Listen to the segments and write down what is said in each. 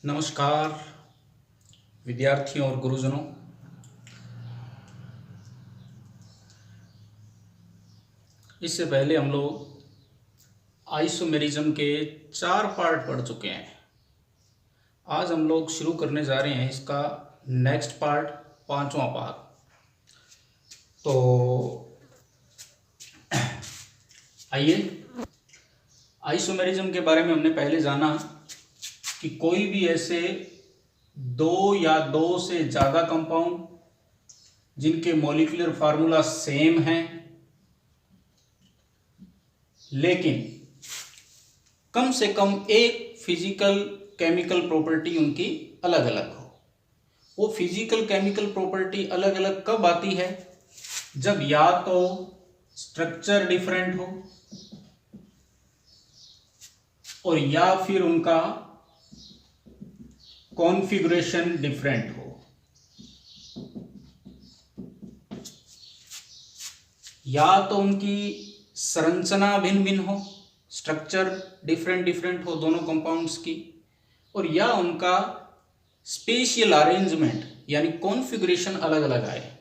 नमस्कार विद्यार्थियों और गुरुजनों। इससे पहले हम लोग आइसोमेरिज्म के 4 पार्ट पढ़ चुके हैं। आज हम लोग शुरू करने जा रहे हैं इसका नेक्स्ट पार्ट, 5वां पार्ट। तो आइए, आइसोमेरिज्म के बारे में हमने पहले जाना कि कोई भी ऐसे 2 या 2 से ज़्यादा कंपाउंड जिनके मॉलिक्यूलर फार्मूला सेम हैं लेकिन कम से कम एक फिजिकल केमिकल प्रॉपर्टी उनकी अलग अलग हो। वो फिजिकल केमिकल प्रॉपर्टी अलग अलग कब आती है? जब या तो स्ट्रक्चर डिफरेंट हो और या फिर उनका कॉन्फ़िगरेशन डिफरेंट हो। या तो उनकी संरचना भिन्न भिन्न हो, स्ट्रक्चर डिफरेंट हो दोनों कंपाउंड्स की, और या उनका स्पेशियल अरेंजमेंट यानी कॉन्फ़िगरेशन अलग अलग आए।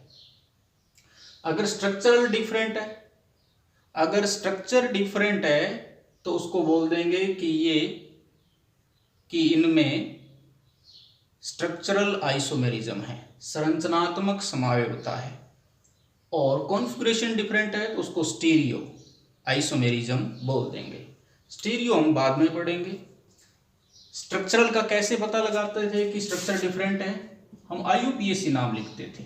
अगर स्ट्रक्चर डिफरेंट है तो उसको बोल देंगे कि इनमें स्ट्रक्चरल आइसोमेरिज्म है, संरचनात्मक समावेशिता है। और कॉन्फ़िगरेशन डिफरेंट है तो उसको स्टीरियो आइसोमेरिज्म बोल देंगे। स्टीरियो हम बाद में पढ़ेंगे। स्ट्रक्चरल का कैसे पता लगाते थे कि स्ट्रक्चर डिफरेंट है? हम IUPAC नाम लिखते थे।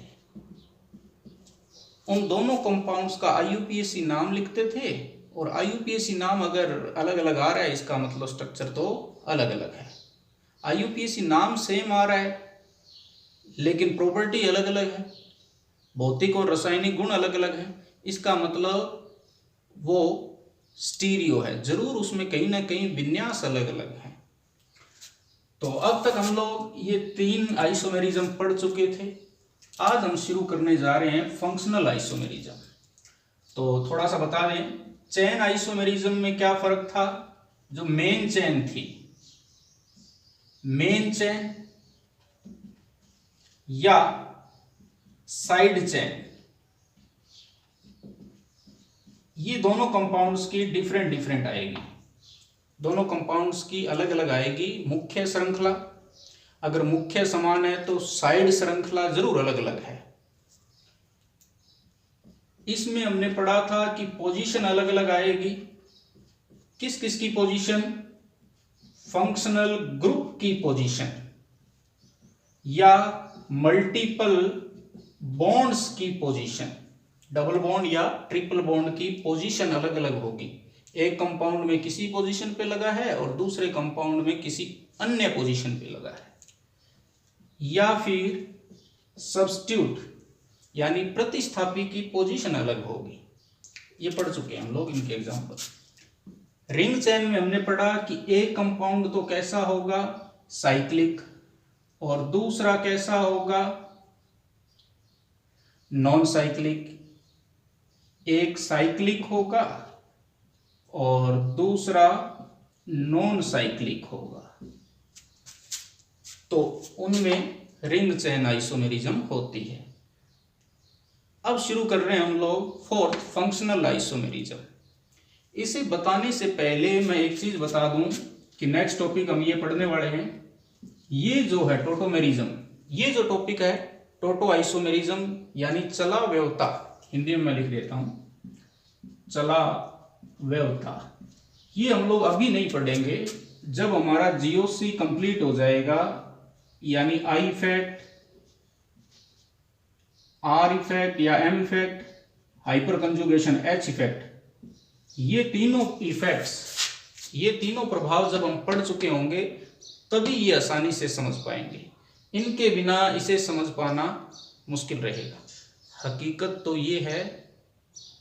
उन दोनों कंपाउंड्स का IUPAC नाम लिखते थे, और IUPAC नाम अगर अलग अलग आ रहा है इसका मतलब स्ट्रक्चर तो अलग अलग है। IUPAC नाम सेम आ रहा है लेकिन प्रॉपर्टी अलग अलग है, भौतिक और रासायनिक गुण अलग अलग है, इसका मतलब वो स्टीरियो है। जरूर उसमें कहीं ना कहीं विन्यास अलग अलग है। तो अब तक हम लोग ये 3 आइसोमेरिज्म पढ़ चुके थे। आज हम शुरू करने जा रहे हैं फंक्शनल आइसोमेरिज्म। तो थोड़ा सा बता दें, चेन आइसोमेरिज्म में क्या फर्क था? जो मेन चेन थी, मेन चेन या साइड चेन, ये दोनों कंपाउंड्स की डिफरेंट आएगी। दोनों कंपाउंड्स की अलग अलग आएगी मुख्य श्रृंखला। अगर मुख्य समान है तो साइड श्रृंखला जरूर अलग अलग है। इसमें हमने पढ़ा था कि पोजीशन अलग अलग आएगी। किस किस की पोजीशन? फंक्शनल ग्रुप की पोजीशन या मल्टीपल बॉन्ड्स की पोजीशन, डबल बॉन्ड या ट्रिपल बॉन्ड की पोजीशन अलग अलग होगी। एक कंपाउंड में किसी पोजीशन पे लगा है और दूसरे कंपाउंड में किसी अन्य पोजीशन पे लगा है। या फिर सब्स्टिट्यूट यानी प्रतिस्थापी की पोजीशन अलग होगी। ये पढ़ चुके हैं हम लोग इनके एग्जाम्पल। रिंग चेन में हमने पढ़ा कि एक कंपाउंड तो कैसा होगा? साइक्लिक, और दूसरा कैसा होगा? Non cyclic. एक साइक्लिक होगा और दूसरा नॉन साइक्लिक होगा। तो उनमें रिंग चेन आइसोमेरिज्म होती है। अब शुरू कर रहे हैं हम लोग 4th फंक्शनल आइसोमेरिज्म। इसे बताने से पहले मैं एक चीज बता दूं कि नेक्स्ट टॉपिक हम ये पढ़ने वाले हैं, ये जो है टोटोमेरिज्म, ये जो टॉपिक है टोटो आइसोमेरिज्म यानी चला व्यवता, हिंदी में मैं लिख देता हूं चला व्यवता। ये हम लोग अभी नहीं पढ़ेंगे। जब हमारा GOC कंप्लीट हो जाएगा यानी I इफेक्ट, R इफेक्ट या M effect, hyper conjugation H effect, ये तीनों इफेक्ट्स, ये तीनों प्रभाव जब हम पढ़ चुके होंगे तभी ये आसानी से समझ पाएंगे। इनके बिना इसे समझ पाना मुश्किल रहेगा। हकीकत तो ये है,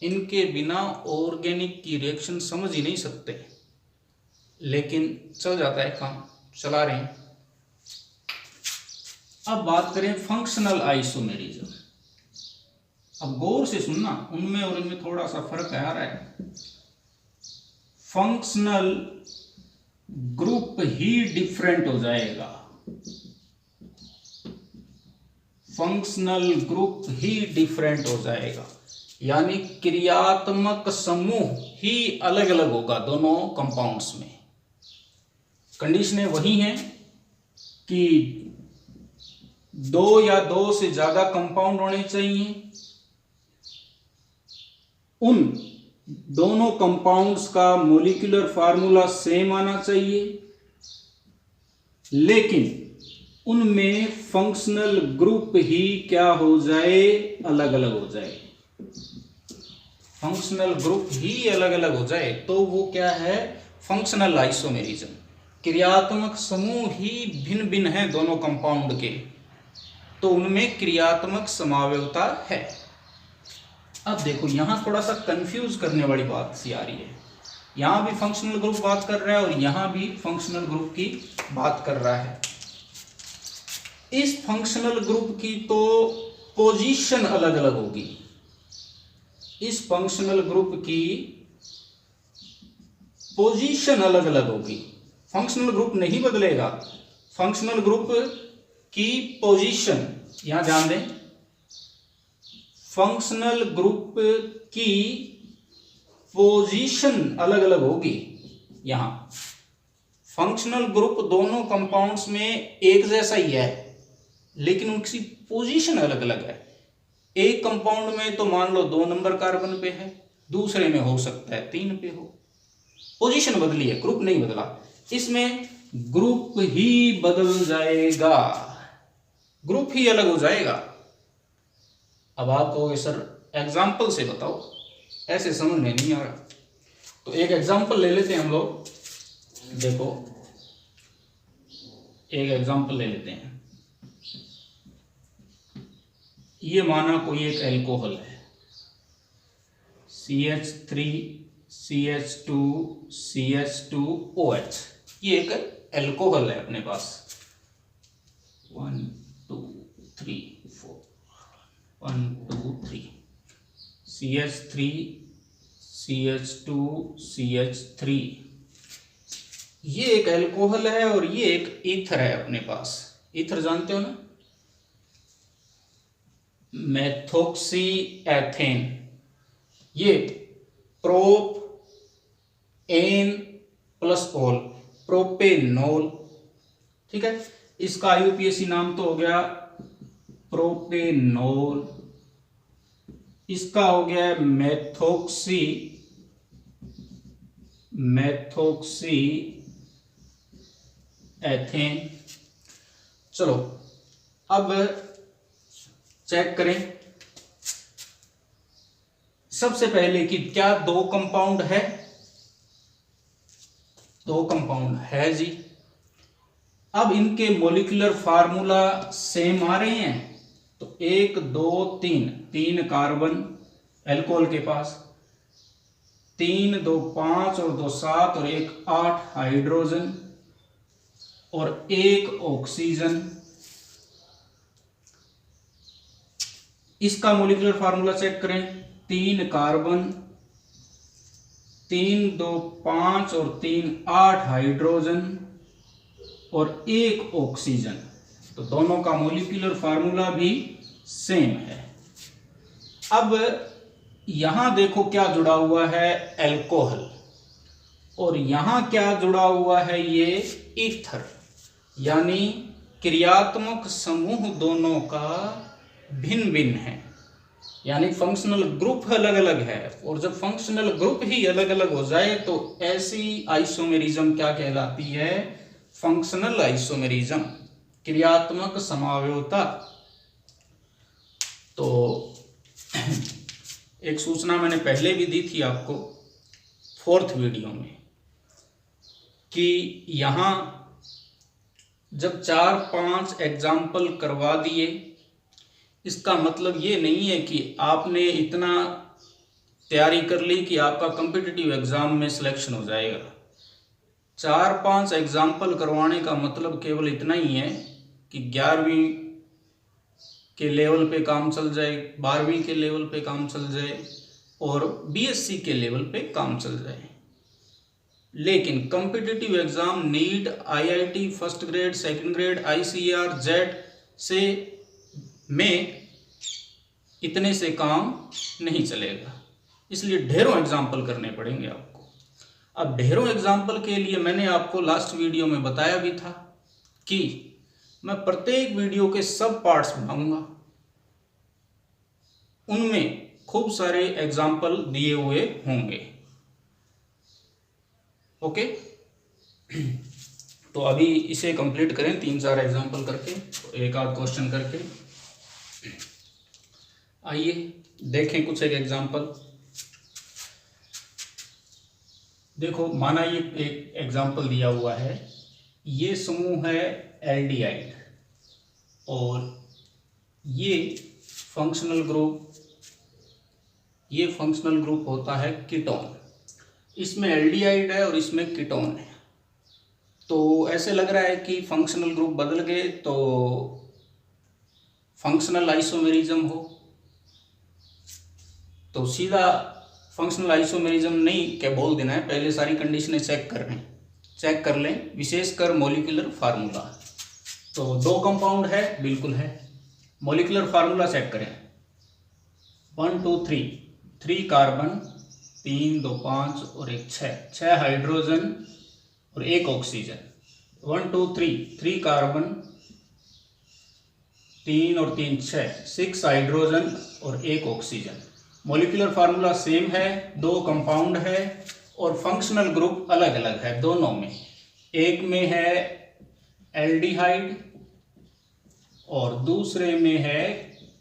इनके बिना ऑर्गेनिक की रिएक्शन समझ ही नहीं सकते, लेकिन चल जाता है काम, चला रहे हैं। अब बात करें फंक्शनल आइसोमेरिज्म। अब गौर से सुनना, उनमें और इनमें थोड़ा सा फर्क आ रहा है। फंक्शनल ग्रुप ही डिफरेंट हो जाएगा, फंक्शनल ग्रुप ही डिफरेंट हो जाएगा, यानी क्रियात्मक समूह ही अलग अलग होगा दोनों कंपाउंड्स में। कंडीशनें वही हैं कि दो या दो से ज्यादा कंपाउंड होने चाहिए, उन दोनों कंपाउंड्स का मॉलिक्यूलर फार्मूला सेम आना चाहिए, लेकिन उनमें फंक्शनल ग्रुप ही क्या हो जाए, अलग अलग हो जाए। फंक्शनल ग्रुप ही अलग अलग हो जाए तो वो क्या है, फंक्शनल आइसोमेरिज्म। क्रियात्मक समूह ही भिन्न भिन्न है दोनों कंपाउंड के, तो उनमें क्रियात्मक समावयवता है। अब देखो यहां थोड़ा सा कंफ्यूज करने वाली बात सी आ रही है। यहां भी फंक्शनल ग्रुप बात कर रहा है और यहां भी फंक्शनल ग्रुप की बात कर रहा है। इस फंक्शनल ग्रुप की तो पोजीशन अलग अलग होगी। इस फंक्शनल ग्रुप की पोजीशन अलग अलग होगी। फंक्शनल ग्रुप नहीं बदलेगा, फंक्शनल ग्रुप की पोजीशन, यहां ध्यान दें, फंक्शनल ग्रुप की पोजीशन अलग अलग होगी। यहां फंक्शनल ग्रुप दोनों कंपाउंड्स में एक जैसा ही है, लेकिन उनकी पोजीशन अलग अलग है। एक कंपाउंड में तो मान लो 2 नंबर कार्बन पे है, दूसरे में हो सकता है 3 पे हो। पोजीशन बदली है, ग्रुप नहीं बदला। इसमें ग्रुप ही बदल जाएगा, ग्रुप ही अलग हो जाएगा। अब आप कहोगे सर एग्जाम्पल से बताओ, ऐसे समझ में नहीं आ रहा। तो एक एग्जाम्पल ले लेते हैं हम लोग। देखो एक एग्जाम्पल ले लेते हैं। ये माना कोई एक एल्कोहल है, CH3 CH2 CH2OH। ये एक एल्कोहल है अपने पास। 1 2 3 4 1 2 3 CH3 CH2 CH3। ये एक एल्कोहल है और ये एक ईथर है अपने पास। ईथर जानते हो ना, मेथोक्सी एथेन। ये प्रोप एन प्लस ओल, प्रोपेनोल। ठीक है, इसका IUPAC नाम तो हो गया प्रोपेनोल। इसका हो गया मेथोक्सी एथेन। चलो अब चेक करें सबसे पहले कि क्या 2 कंपाउंड है। 2 कंपाउंड है जी। अब इनके मॉलिक्यूलर फार्मूला सेम आ रहे हैं, तो 1 2 3 कार्बन एल्कोहल के पास, 3 2 5 और 2 7 और 1 8 हाइड्रोजन और 1 ऑक्सीजन। इसका मॉलिक्यूलर फार्मूला चेक करें, 3 कार्बन, 3 2 5 और 3 8 हाइड्रोजन और 1 ऑक्सीजन। तो दोनों का मॉलिक्यूलर फार्मूला भी सेम है। अब यहां देखो क्या जुड़ा हुआ है, एल्कोहल, और यहां क्या जुड़ा हुआ है, ये ईथर। यानी क्रियात्मक समूह दोनों का भिन्न भिन्न है, यानी फंक्शनल ग्रुप अलग अलग है। और जब फंक्शनल ग्रुप ही अलग अलग हो जाए तो ऐसी आइसोमेरिज्म क्या कहलाती है, फंक्शनल आइसोमेरिज्म, क्रियात्मक समावयवता। तो एक सूचना मैंने पहले भी दी थी आपको 4th वीडियो में कि यहां जब 4-5 एग्जाम्पल करवा दिए, इसका मतलब ये नहीं है कि आपने इतना तैयारी कर ली कि आपका कॉम्पिटिटिव एग्जाम में सिलेक्शन हो जाएगा। 4-5 एग्जाम्पल करवाने का मतलब केवल इतना ही है कि 11वीं के लेवल पे काम चल जाए, 12वीं के लेवल पे काम चल जाए और BSc के लेवल पे काम चल जाए। लेकिन competitive exam NEET, IIT first grade, second grade, ICR, JET से में इतने से काम नहीं चलेगा, इसलिए ढेरों एग्जाम्पल करने पड़ेंगे आपको। अब ढेरों एग्जाम्पल के लिए मैंने आपको लास्ट वीडियो में बताया भी था कि मैं प्रत्येक वीडियो के सब पार्ट्स बनाऊंगा, उनमें खूब सारे एग्जाम्पल दिए हुए होंगे। ओके, तो अभी इसे कंप्लीट करें 3-4 एग्जाम्पल करके, एक आध क्वेश्चन करके। आइए देखें कुछ एक एग्जाम्पल। देखो, माना ये एक एग्जाम्पल दिया हुआ है, ये समूह है एल्डिहाइड और ये फंक्शनल ग्रुप होता है कीटोन। इसमें एल्डिहाइड है और इसमें कीटोन है, तो ऐसे लग रहा है कि फंक्शनल ग्रुप बदल गए तो फंक्शनल आइसोमेरिज्म हो, तो सीधा फंक्शनल आइसोमेरिज्म नहीं क्या बोल देना है, पहले सारी कंडीशनें चेक कर लें, विशेषकर मॉलिक्यूलर फार्मूला। तो 2 कंपाउंड है, बिल्कुल है। मॉलिक्यूलर फार्मूला चेक करें, 1 2 3 कार्बन, 3 2 5 और 1 6 हाइड्रोजन और 1 ऑक्सीजन। 1 2 3 कार्बन, 3 और 3 6 हाइड्रोजन और 1 ऑक्सीजन। मॉलिक्यूलर फार्मूला सेम है, 2 कंपाउंड है और फंक्शनल ग्रुप अलग अलग है दोनों में। एक में है एल्डिहाइड और दूसरे में है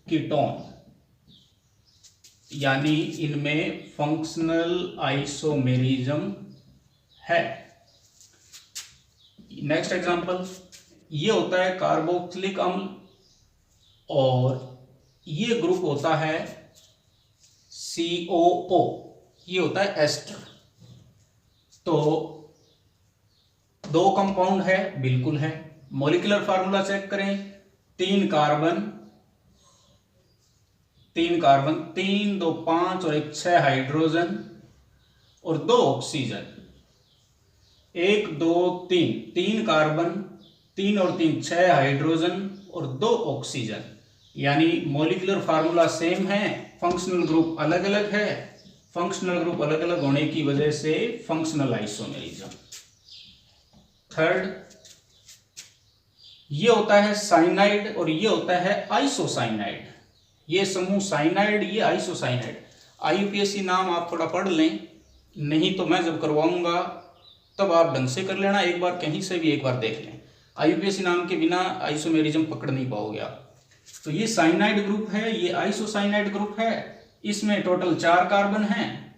कीटोन, यानी इनमें फंक्शनल आइसोमेरिज्म है। नेक्स्ट एग्जांपल, ये होता है कार्बोक्सिलिक अम्ल और ये ग्रुप होता है COO, ये होता है एस्टर। तो 2 कंपाउंड है, बिल्कुल है। मॉलिक्यूलर फार्मूला चेक करें, 3 कार्बन, 3 2 5 और 1 6 हाइड्रोजन और 2 ऑक्सीजन। 1 2 3 कार्बन, 3 और 3 6 हाइड्रोजन और 2 ऑक्सीजन, यानी मॉलिक्यूलर फार्मूला सेम है, फंक्शनल ग्रुप अलग अलग है। फंक्शनल ग्रुप अलग अलग होने की वजह से फंक्शनल आइसोमेरिज्म। थर्ड, ये होता है साइनाइड और ये होता है आइसोसाइनाइड। ये समूह साइनाइड, ये आइसोसाइनाइड। IUPAC नाम आप थोड़ा पढ़ लें, नहीं तो मैं जब करवाऊंगा तब आप ढंग से कर लेना, एक बार कहीं से भी एक बार देख लें। IUPAC नाम के बिना आइसोमेरिज्म पकड़ नहीं पाओगे आप। तो ये साइनाइड ग्रुप है, ये आइसोसाइनाइड ग्रुप है। इसमें टोटल 4 कार्बन हैं,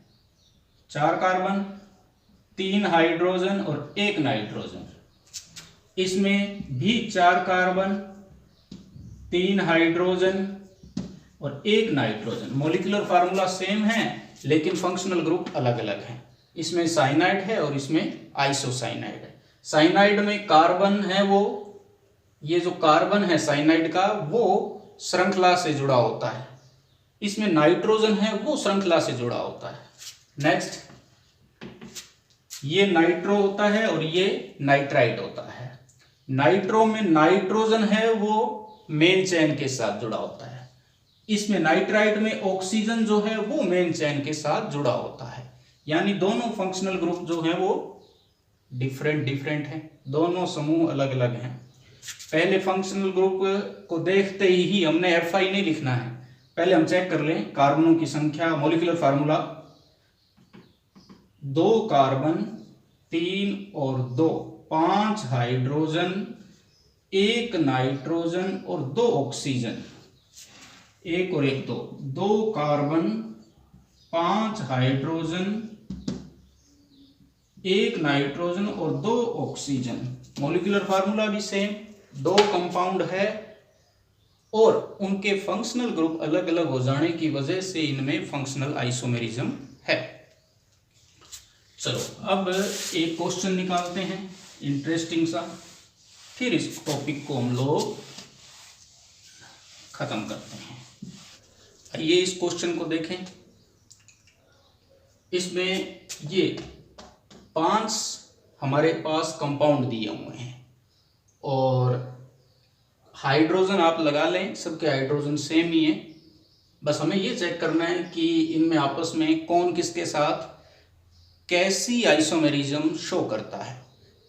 4 कार्बन, 3 हाइड्रोजन और 1 नाइट्रोजन। इसमें भी 4 कार्बन, 3 हाइड्रोजन और 1 नाइट्रोजन। मॉलिक्यूलर फार्मूला सेम है लेकिन फंक्शनल ग्रुप अलग अलग है। इसमें साइनाइड है और इसमें आइसोसाइनाइड है। साइनाइड में कार्बन है, वो ये जो कार्बन है साइनाइड का वो श्रृंखला से जुड़ा होता है। इसमें नाइट्रोजन है वो श्रृंखला से जुड़ा होता है। नेक्स्ट, ये नाइट्रो होता है और ये नाइट्राइट होता है। नाइट्रो में नाइट्रोजन है वो मेन चेन के साथ जुड़ा होता है। इसमें नाइट्राइट में ऑक्सीजन जो है वो मेन चेन के साथ जुड़ा होता है, यानी दोनों फंक्शनल ग्रुप जो है वो डिफरेंट हैं, दोनों समूह अलग अलग हैं। पहले फंक्शनल ग्रुप को देखते ही हमने FI नहीं लिखना है, पहले हम चेक कर लें कार्बनों की संख्या। मॉलिक्यूलर फार्मूला 2 कार्बन, 3 और 2 5 हाइड्रोजन, 1 नाइट्रोजन और 2 ऑक्सीजन। 1 और 1 2 कार्बन, 5 हाइड्रोजन, 1 नाइट्रोजन और 2 ऑक्सीजन। मॉलिक्यूलर फार्मूला भी सेम, 2 कंपाउंड है और उनके फंक्शनल ग्रुप अलग अलग हो जाने की वजह से इनमें फंक्शनल आइसोमेरिज्म है। चलो अब एक क्वेश्चन निकालते हैं इंटरेस्टिंग सा, फिर इस टॉपिक को हम लोग खत्म करते हैं। आइए इस क्वेश्चन को देखें। इसमें ये 5 हमारे पास कंपाउंड दिए हुए हैं और हाइड्रोजन आप लगा लें, सबके हाइड्रोजन सेम ही है। बस हमें ये चेक करना है कि इनमें आपस में कौन किसके साथ कैसी आइसोमेरिज्म शो करता है,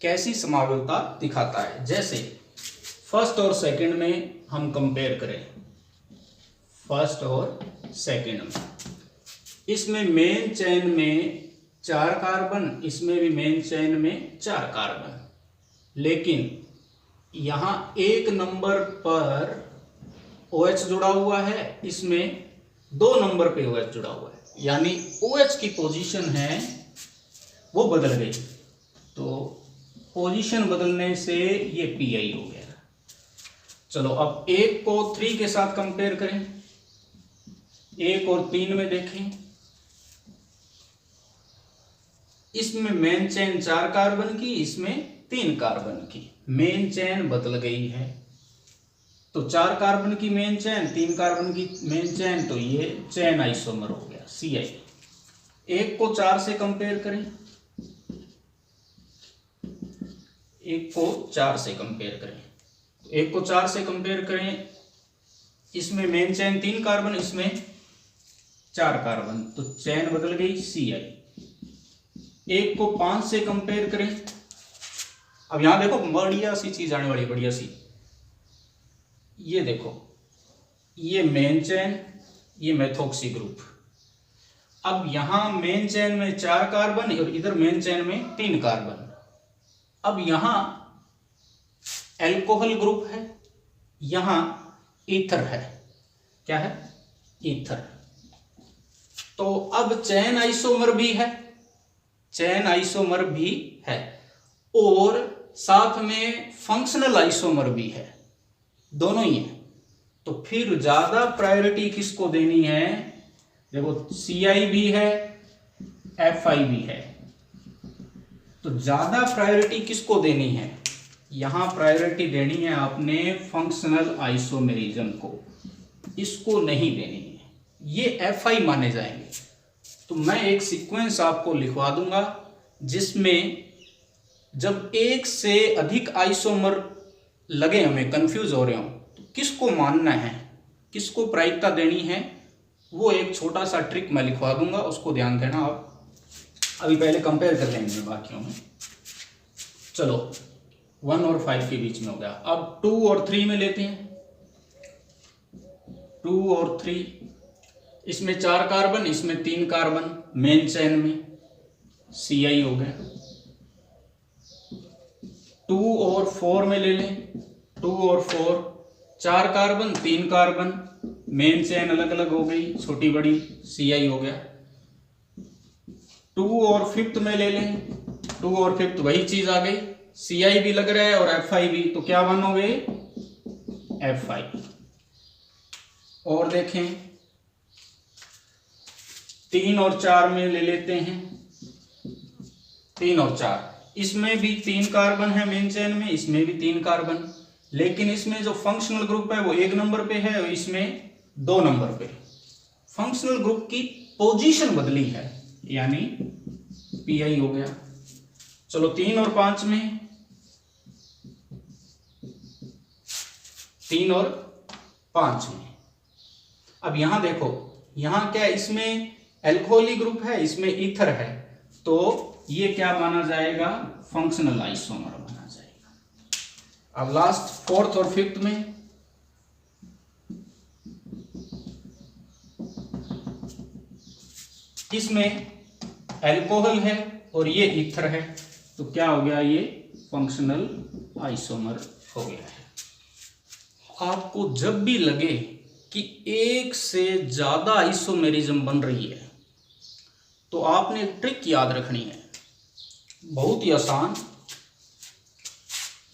कैसी समावयवता दिखाता है। जैसे फर्स्ट और सेकंड में हम कंपेयर करें, फर्स्ट और सेकंड में, इसमें मेन चेन में 4 कार्बन, इसमें भी मेन चेन में 4 कार्बन, लेकिन यहां 1 नंबर पर OH जुड़ा हुआ है, इसमें 2 नंबर पे OH जुड़ा हुआ है, यानी OH की पोजीशन है वो बदल गई। तो पोजीशन बदलने से ये Pi हो गया। चलो अब 1 को 3 के साथ कंपेयर करें, 1 और 3 में देखें, इसमें मेन चेन 4 कार्बन की, इसमें 3 कार्बन की, मेन चेन बदल गई है। तो 4 कार्बन की मेन चेन, 3 कार्बन की मेन चेन, तो ये चेन आइसोमर हो गया Ci। 1 को 4 से कंपेयर करें, 1 को 4 से कंपेयर करें, 1 को 4 से कंपेयर करें, इसमें मेन चेन 3 कार्बन, इसमें 4 कार्बन, तो चेन बदल गई Ci। 1 को 5 से कंपेयर करें, अब यहां देखो बढ़िया सी चीज आने वाली, बढ़िया सी, ये देखो, ये मेन चेन, ये मेथॉक्सी ग्रुप। अब यहां मेन चेन में 4 कार्बन और इधर मेन चेन में 3 कार्बन। अब यहां एल्कोहल ग्रुप है, यहां ईथर है, क्या है, ईथर। तो अब चेन आइसोमर भी है, चेन आइसोमर भी है और साथ में फंक्शनल आइसोमर भी है, दोनों ही है। तो फिर ज्यादा प्रायोरिटी किसको देनी है, देखो Ci भी है, Fi भी है, तो ज्यादा प्रायोरिटी किसको देनी है, यहां प्रायोरिटी देनी है आपने फंक्शनल आइसोमेरिज्म को, इसको नहीं देनी है, ये Fi माने जाएंगे। तो मैं एक सीक्वेंस आपको लिखवा दूंगा जिसमें जब एक से अधिक आइसोमर लगे, हमें कंफ्यूज हो रहे हो, तो किसको मानना है, किसको प्रायिकता देनी है, वो एक छोटा सा ट्रिक मैं लिखवा दूंगा, उसको ध्यान देना आप। अभी पहले कंपेयर कर लेंगे बाकियों में। चलो 1 और 5 के बीच में हो गया। अब 2 और 3 में लेते हैं, 2 और 3, इसमें 4 कार्बन, इसमें 3 कार्बन, मेन चेन में Ci हो गया। 2 और 4 में ले लें, 2 और 4, 4 कार्बन 3 कार्बन, मेन चेन अलग अलग हो गई, छोटी बड़ी, Ci हो गया। 2 और 5 में ले लें, 2 और 5 वही चीज आ गई, Ci भी लग रहा है और Fi भी, तो क्या बनोगे, Fi। और देखें 3 और 4 में ले लेते हैं, 3 और 4, इसमें भी 3 कार्बन है मेन चेन में, इसमें भी 3 कार्बन, लेकिन इसमें जो फंक्शनल ग्रुप है वो 1 नंबर पे है और इसमें 2 नंबर पे। फंक्शनल ग्रुप की पोजीशन बदली है, यानी Pi हो गया। चलो 3 और 5 में, 3 और 5 में, अब यहां देखो, यहां क्या, इसमें एल्कोहली ग्रुप है, इसमें ईथर है, तो ये क्या माना जाएगा, फंक्शनल आइसोमर माना जाएगा। अब लास्ट 4th और 5th में, इसमें एल्कोहल है और ये ईथर है, तो क्या हो गया, ये फंक्शनल आइसोमर हो गया है। आपको जब भी लगे कि एक से ज्यादा आइसोमेरिज्म बन रही है, तो आपने एक ट्रिक याद रखनी है, बहुत ही आसान,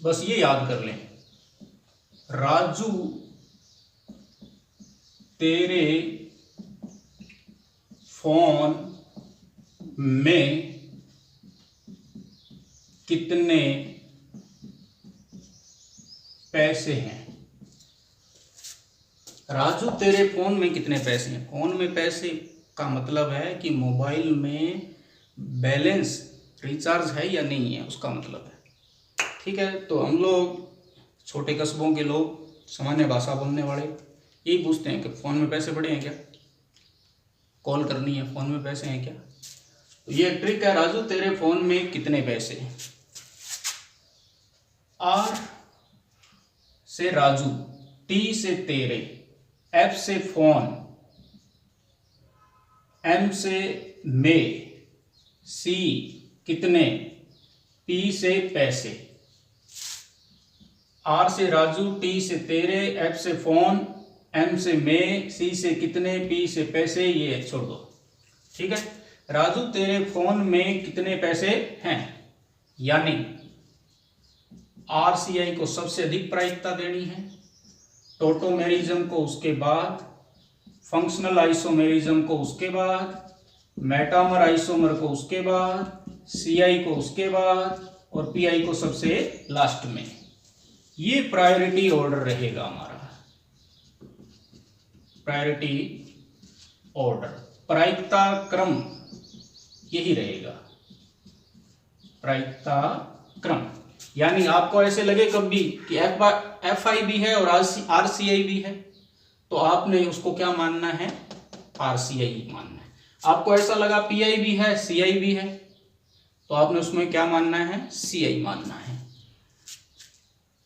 बस ये याद कर लें, राजू तेरे फोन में कितने पैसे हैं। राजू तेरे फोन में कितने पैसे हैं, फोन में पैसे का मतलब है कि मोबाइल में बैलेंस रिचार्ज है या नहीं है, उसका मतलब है। ठीक है, तो हम लोग छोटे कस्बों के लोग, सामान्य भाषा बोलने वाले, यही पूछते हैं कि फ़ोन में पैसे पड़े हैं क्या, कॉल करनी है, फ़ोन में पैसे हैं क्या। तो ये ट्रिक है, राजू तेरे फ़ोन में कितने पैसे हैं। आर से राजू, टी से तेरे, एफ से फोन, एम से में, सी कितने, पी से पैसे। आर से राजू, टी से तेरे, एफ से फोन, एम से में, सी से कितने, पी से पैसे, ये छोड़ दो। ठीक है, राजू तेरे फोन में कितने पैसे हैं, यानी आरसीआई को सबसे अधिक प्रायिकता देनी है, टोटोमेरिज्म को उसके बाद, फंक्शनल आइसोमेरिज्म को उसके बाद, मेटामर आइसोमर को उसके बाद, सीआई को उसके बाद और पीआई को सबसे लास्ट में। ये प्रायोरिटी ऑर्डर रहेगा हमारा, प्रायोरिटी ऑर्डर, प्रायिकता क्रम यही रहेगा, प्रायिकता क्रम। यानी आपको ऐसे लगे कभी कि एफआई भी है और आरसीआई भी है, तो आपने उसको क्या मानना है, आरसीआई मानना है। आपको ऐसा लगा पीआई भी है, सीआई भी है, तो आपने उसमें क्या मानना है, सीआई मानना है।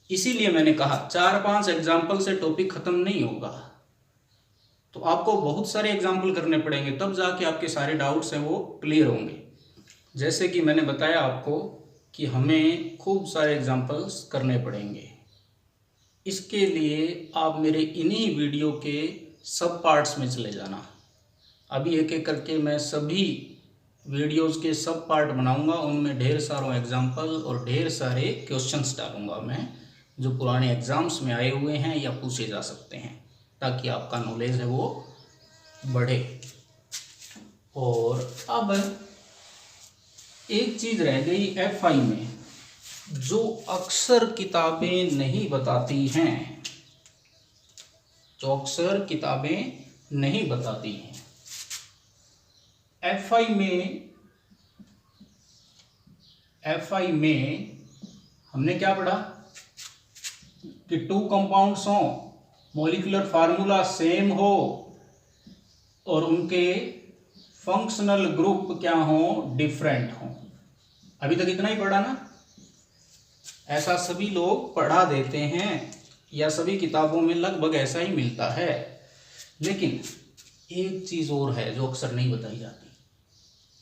इसीलिए मैंने कहा 4-5 एग्जाम्पल से टॉपिक खत्म नहीं होगा, तो आपको बहुत सारे एग्जाम्पल करने पड़ेंगे, तब जाके आपके सारे डाउट्स हैं वो क्लियर होंगे। जैसे कि मैंने बताया आपको कि हमें खूब सारे एग्जाम्पल्स करने पड़ेंगे। इसके लिए आप मेरे इन्हीं वीडियो के सब पार्ट्स में चले जाना। अभी एक एक करके मैं सभी वीडियोस के सब पार्ट बनाऊंगा, उनमें ढेर सारों एग्जाम्पल और ढेर सारे क्वेश्चंस डालूंगा मैं, जो पुराने एग्जाम्स में आए हुए हैं या पूछे जा सकते हैं, ताकि आपका नॉलेज है वो बढ़े। और अब एक चीज़ रह गई एफआई में, जो अक्सर किताबें नहीं बताती हैं, जो अक्सर किताबें नहीं बताती हैं। एफआई में हमने क्या पढ़ा कि 2 कंपाउंड्स हों, मॉलिक्यूलर फार्मूला सेम हो और उनके फंक्शनल ग्रुप क्या हो, डिफरेंट हो। अभी तक इतना ही पढ़ा ना। ऐसा सभी लोग पढ़ा देते हैं या सभी किताबों में लगभग ऐसा ही मिलता है, लेकिन एक चीज और है जो अक्सर नहीं बताई जाती।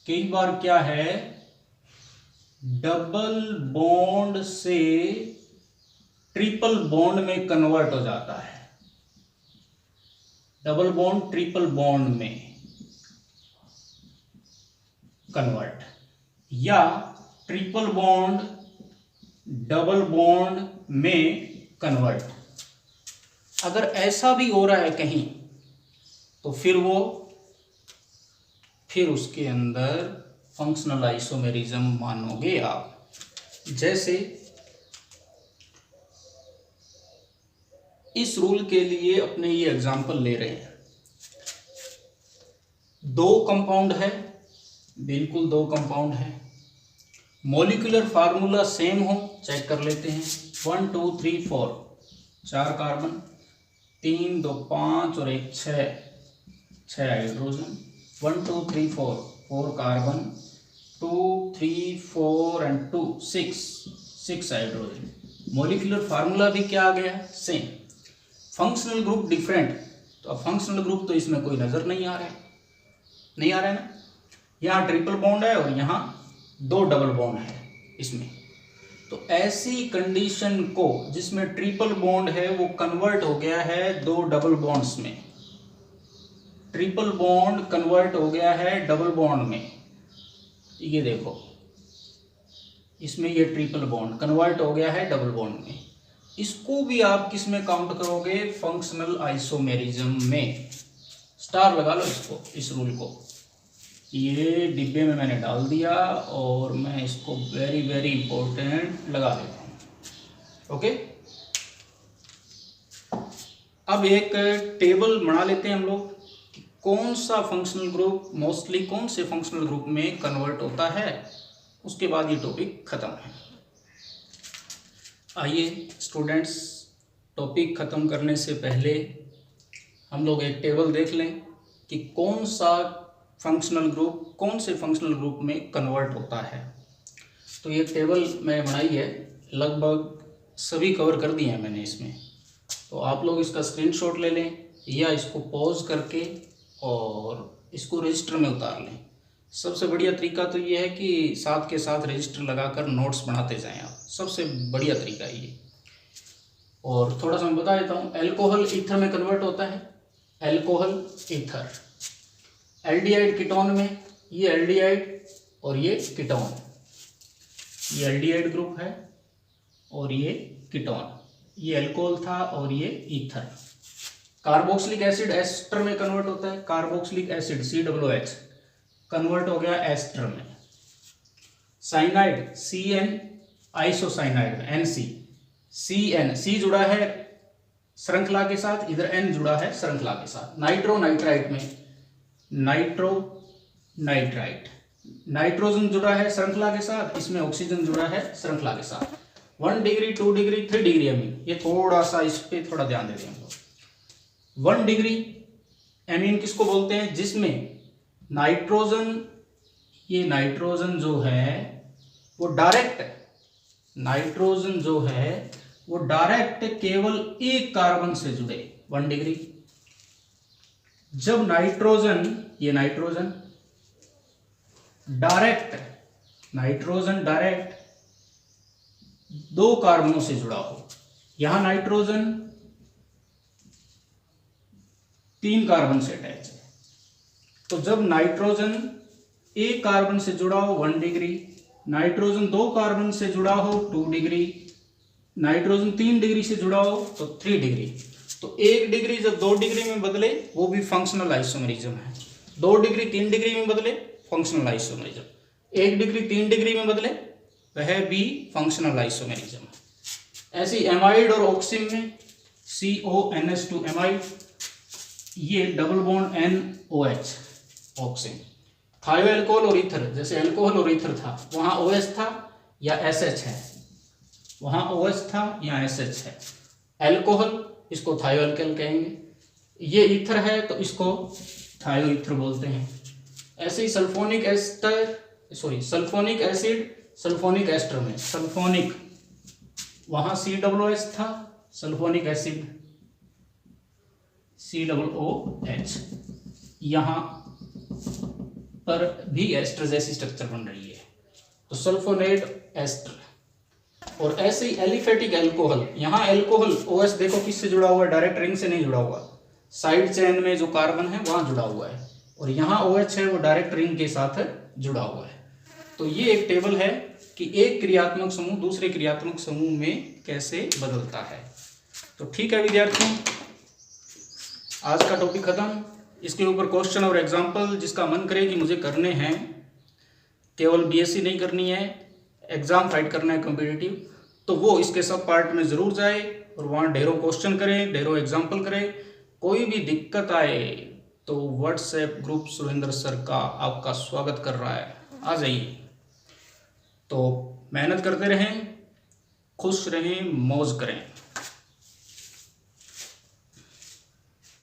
कई बार क्या है, डबल बॉन्ड से ट्रिपल बॉन्ड में कन्वर्ट हो जाता है, डबल बॉन्ड ट्रिपल बॉन्ड में कन्वर्ट, या ट्रिपल बॉन्ड डबल बॉन्ड में कन्वर्ट। अगर ऐसा भी हो रहा है कहीं, तो फिर उसके अंदर फंक्शनल आइसोमेरिज्म मानोगे आप। जैसे इस रूल के लिए अपने ये एग्जांपल ले रहे हैं, 2 कंपाउंड है, बिल्कुल 2 कंपाउंड है, मॉलिक्यूलर फार्मूला सेम हो, चेक कर लेते हैं। 1 2 3 4, 4 कार्बन, 3 2 5 और 1 6 hydrogen. 1 2 3 4, 4 carbon, 2 3 4 and 2 6 hydrogen. Molecular formula भी क्या आ गया, सेम। फंक्शनल ग्रुप डिफरेंट, तो अब फंक्शनल ग्रुप तो इसमें कोई नजर नहीं आ रहा है ना। यहाँ ट्रिपल बॉन्ड है और यहाँ 2 डबल बॉन्ड है इसमें। तो ऐसी कंडीशन को जिसमें ट्रिपल बॉन्ड है वो कन्वर्ट हो गया है 2 डबल बॉन्ड्स में, ट्रिपल बॉन्ड कन्वर्ट हो गया है डबल बॉन्ड में। ये देखो, इसमें ये ट्रिपल बॉन्ड कन्वर्ट हो गया है डबल बॉन्ड में। इसको भी आप किस में काउंट करोगे, फंक्शनल आइसोमेरिज्म में। स्टार लगा लो इसको, इस रूल को। ये डिब्बे में मैंने डाल दिया और मैं इसको वेरी वेरी इंपॉर्टेंट लगा देता हूँ। ओके, अब एक टेबल बना लेते हैं हम लोग कि कौन सा फंक्शनल ग्रुप मोस्टली कौन से फंक्शनल ग्रुप में कन्वर्ट होता है। उसके बाद ये टॉपिक ख़त्म है। आइए स्टूडेंट्स, टॉपिक ख़त्म करने से पहले हम लोग एक टेबल देख लें कि कौन सा फंक्शनल ग्रुप कौन से फंक्शनल ग्रुप में कन्वर्ट होता है। तो ये टेबल मैं बनाई है, लगभग सभी कवर कर दिए हैं मैंने इसमें। तो आप लोग इसका स्क्रीनशॉट ले लें या इसको पॉज करके और इसको रजिस्टर में उतार लें। सबसे बढ़िया तरीका तो ये है कि साथ के साथ रजिस्टर लगाकर नोट्स बनाते जाएं आप, सबसे बढ़िया तरीका है ये। और थोड़ा सा मैं बता देता हूँ, एल्कोहल ईथर में कन्वर्ट होता है, एल्कोहल ईथर। एल्डिहाइड कीटोन में, ये एल्डिहाइड और ये कीटोन, ये एल्डिहाइड ग्रुप है और ये कीटोन, ये अल्कोहल था और ये ईथर। कार्बोक्सिलिक एसिड एस्टर में कन्वर्ट होता है, कार्बोक्सिलिक एसिड COOH कन्वर्ट हो गया एस्टर में। Cyanide CN, isocyanide NC, CN, C जुड़ा है श्रृंखला के साथ, इधर N जुड़ा है श्रृंखला के साथ। नाइट्रो नाइट्राइट में नाइट्रो नाइट्राइट, नाइट्रोजन जुड़ा है श्रृंखला के साथ, इसमें ऑक्सीजन जुड़ा है श्रृंखला के साथ। 1 डिग्री 2 डिग्री 3 डिग्री अमीन, ये थोड़ा सा इस पे थोड़ा ध्यान दे दें हम लोग। 1 डिग्री अमीन किसको बोलते हैं? जिसमें नाइट्रोजन, ये नाइट्रोजन जो है वो डायरेक्ट, नाइट्रोजन जो है वो डायरेक्ट केवल एक कार्बन से जुड़े, 1 डिग्री। जब नाइट्रोजन, ये नाइट्रोजन डायरेक्ट 2 कार्बनों से जुड़ा हो, यहां नाइट्रोजन 3 कार्बन से अटैच है, तो जब नाइट्रोजन एक कार्बन से जुड़ा हो 1 डिग्री, नाइट्रोजन 2 कार्बन से जुड़ा हो 2 डिग्री, नाइट्रोजन 3 डिग्री से जुड़ा हो तो 3 डिग्री। तो 1 डिग्री जब 2 डिग्री में बदले वो भी फंक्शनल आइसोमेरिज्म है। 2 डिग्री 3 डिग्री में बदले फंक्शनल आइसोमेरिज्म, 1 डिग्री 3 डिग्री में बदले वह भी फंक्शनल आइसोमेरिज्म है। ऐसे एमाइड और ऑक्सिन में CONH2 एमाइड, ये डबल बॉन्ड NOH ऑक्सिन। थायो अल्कोहल और ईथर, जैसे अल्कोहल और ईथर था, वहां OH था या SH है, वहां OH था या SH है। अल्कोहल इसको थायो अल्कोहल कहेंगे, ये ईथर है तो इसको थायो ईथर बोलते हैं। ऐसे ही सल्फोनिक एसिड सल्फोनिक एस्टर में, सल्फोनिक वहां COOH था, सल्फोनिक एसिड COOH, यहां पर भी एस्टर जैसी स्ट्रक्चर बन रही है, तो सल्फोनेट एस्टर। और ऐसे ही एलिफेटिक अल्कोहल, यहाँ अल्कोहल OH देखो किससे जुड़ा हुआ है, डायरेक्ट रिंग से नहीं जुड़ा हुआ, साइड चेन में जो कार्बन है वहां जुड़ा हुआ है, और यहाँ OH है वो डायरेक्ट रिंग के साथ जुड़ा हुआ है। तो ये एक टेबल है कि एक क्रियात्मक समूह दूसरे क्रियात्मक समूह में कैसे बदलता है। तो ठीक है विद्यार्थियों, आज का टॉपिक खत्म। इसके ऊपर क्वेश्चन और एग्जाम्पल जिसका मन करे कि मुझे करने हैं, केवल BSc नहीं करनी है, एग्जाम फाइट करना है कॉम्पिटिटिव, तो वो इसके सब पार्ट में ज़रूर जाए और वहाँ ढेरों क्वेश्चन करें, ढेरों एग्जाम्पल करें। कोई भी दिक्कत आए तो व्हाट्सएप ग्रुप सुरेंद्र सर का आपका स्वागत कर रहा है, आ जाइए। तो मेहनत करते रहें, खुश रहें, मौज करें।